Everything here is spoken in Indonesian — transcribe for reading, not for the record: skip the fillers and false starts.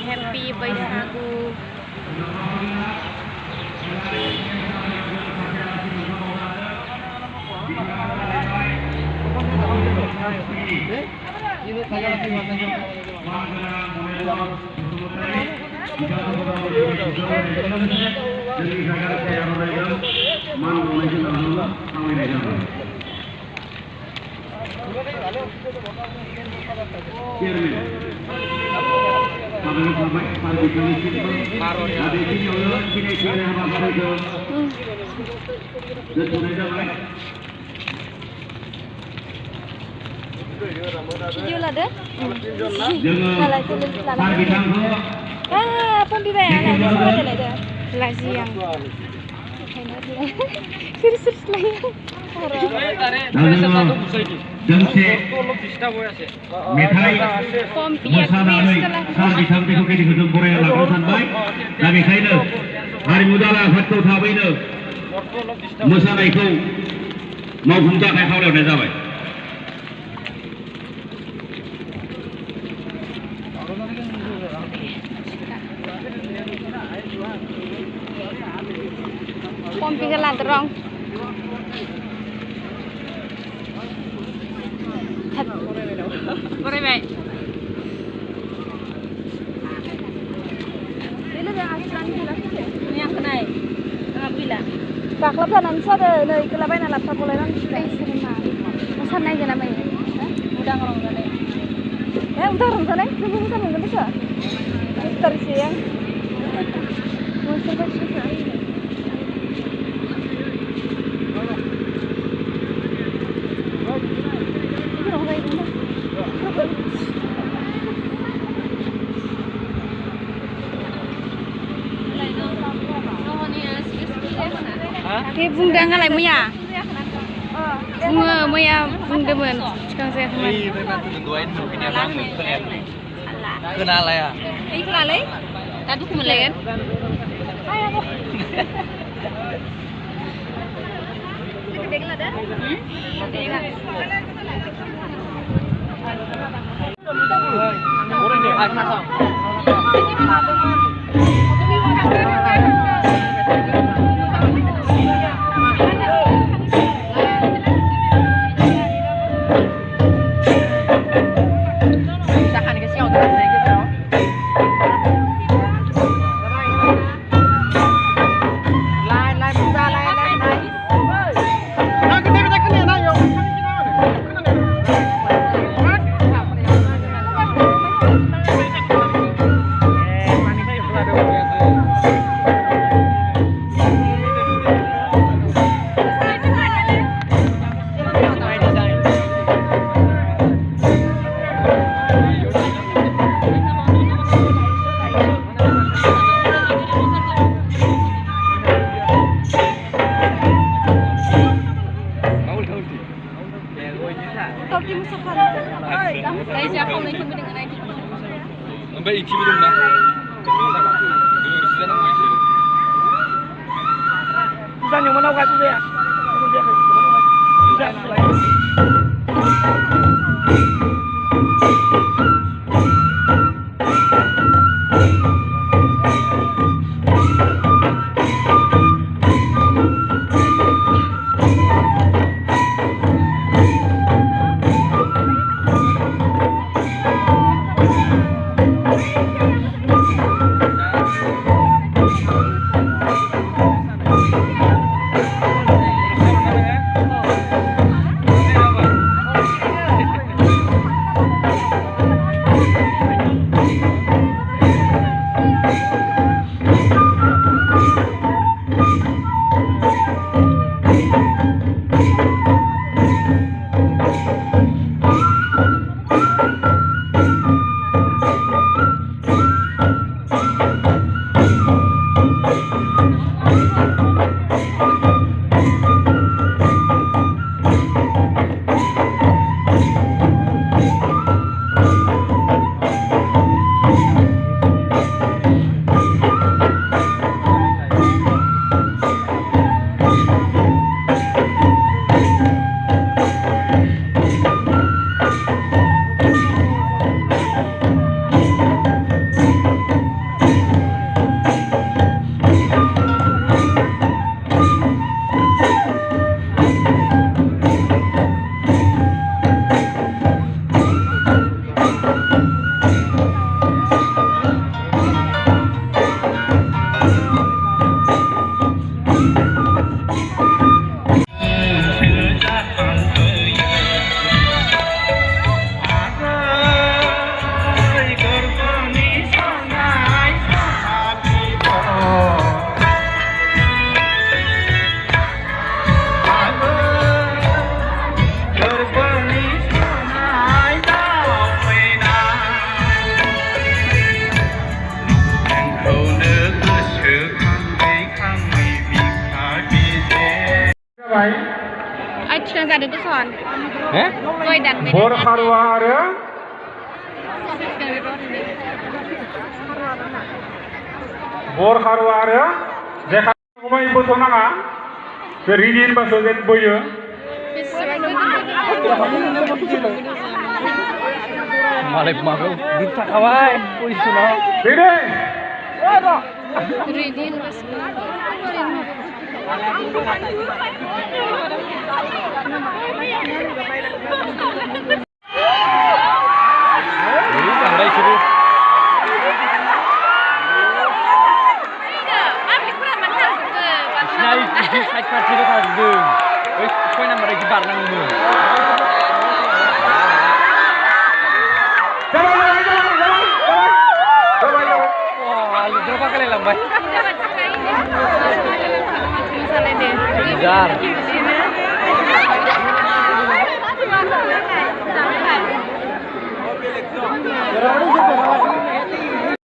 Happy Baisagu. Video là đấy. À, pun bibaya này, nó không thể được. Là gì à? Serius lagi. मेथाइ मोसानानै सार बिथांखिखौ गेदेरजों बरायना लाग्रो सानबाय दा बेखायनो हारिमु दाला आफादखौ थाबैनो मोसानायखौ मावफुंनो थाखाय खावलायनाय जाबाय। Pompi ke lanterong. Boleh baik. Ini yang kena. Bila. Baklap dan sada dari kelabai nalap boleh kan? Serima. Masa naik jalan mai. Udah ngorong sana. Udah ngorong sana. Tunggu kita nunggu bisa. Terus siang. Masa bersyukur. Ini bunda ngalai muya. Bunga muya bunda men. Sekarang saya teman. Kenal ya. Ini kenal ya? Tadi aku melihat. Ayo aku. Gede kan ada? Gede kan? Orang ni akan masuk. Sampai iki belum dah. Bukan yang mana waktu dia? ada tuh soal. Eh? Boy dan beda. Bor Harwa आरो Bor Harwa आरो जेखा गुमै बोथनाङा बे रिदिन बासो जेन बोयो Malay pemabau. Bisa kawai. Posisinya. Ready Ridin bas. Pandai suruh. Nyai di side card sudah tadi. Wih, kau yang mereka bar nang ini. Wah, lu berapa kali lambai? Jar. Sampai.